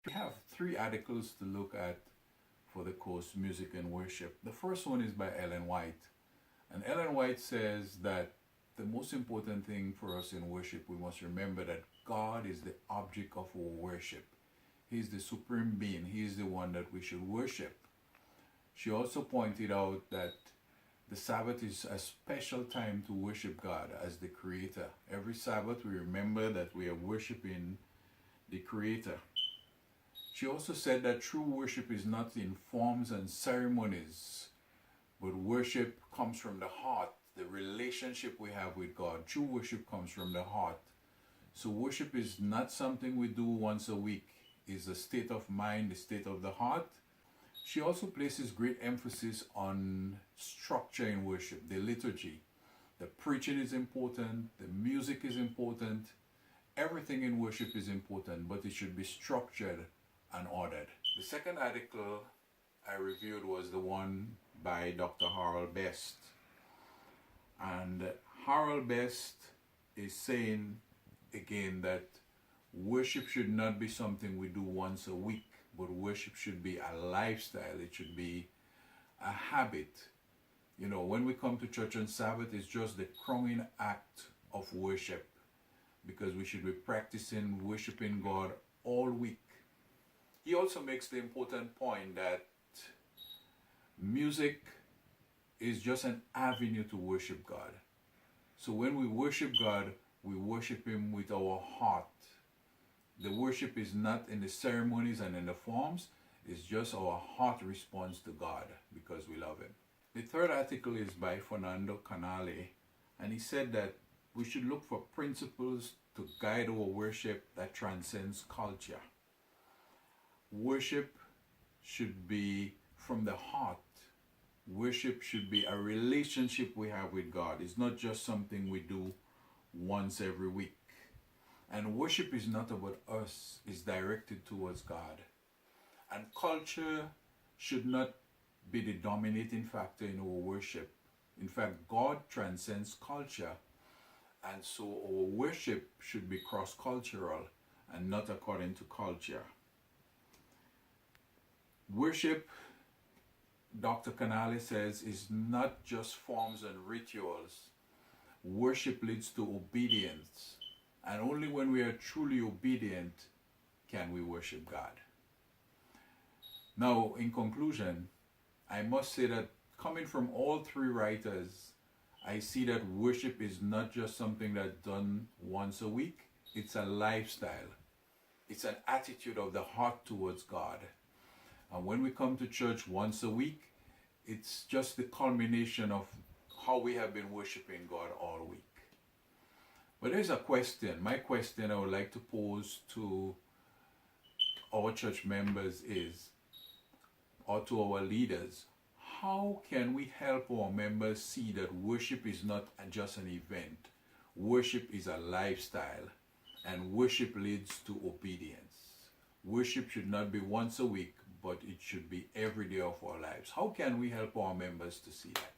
We have three articles to look at for the course Music and Worship. The first one is by Ellen White. And Ellen White says that the most important thing for us in worship, we must remember that God is the object of our worship. He's the supreme being. He is the one that we should worship. She also pointed out that the Sabbath is a special time to worship God as the Creator. Every Sabbath we remember that we are worshiping the Creator. She also said that true worship is not in forms and ceremonies, but worship comes from the heart, the relationship we have with God. True worship comes from the heart. So worship is not something we do once a week. It's a state of mind, the state of the heart. She also places great emphasis on structure in worship, the liturgy. The preaching is important, the music is important, everything in worship is important, but it should be structured and ordered. The second article I reviewed was the one by Dr. Harold Best. And Harold Best is saying again that worship should not be something we do once a week, but worship should be a lifestyle. It should be a habit. You know, when we come to church on Sabbath, it's just the crowning act of worship, because we should be practicing worshiping God all week. He also makes the important point that music is just an avenue to worship God. So when we worship God, we worship Him with our heart. The worship is not in the ceremonies and in the forms. It's just our heart response to God because we love Him. The third article is by Fernando Canale, and he said that we should look for principles to guide our worship that transcends culture. Worship should be from the heart. Worship should be a relationship we have with God. It's not just something we do once every week. And worship is not about us, it's directed towards God. And culture should not be the dominating factor in our worship. In fact, God transcends culture. And so our worship should be cross-cultural and not according to culture. Worship, Dr. Canale says, is not just forms and rituals. Worship leads to obedience. And only when we are truly obedient can we worship God. Now, in conclusion, I must say that coming from all three writers, I see that worship is not just something that's done once a week. It's a lifestyle. It's an attitude of the heart towards God. And when we come to church once a week, it's just the culmination of how we have been worshiping God all week. But there's a question. My question I would like to pose to our church members is, or to our leaders, how can we help our members see that worship is not just an event? Worship is a lifestyle, and worship leads to obedience. Worship should not be once a week, but it should be every day of our lives. How can we help our members to see that?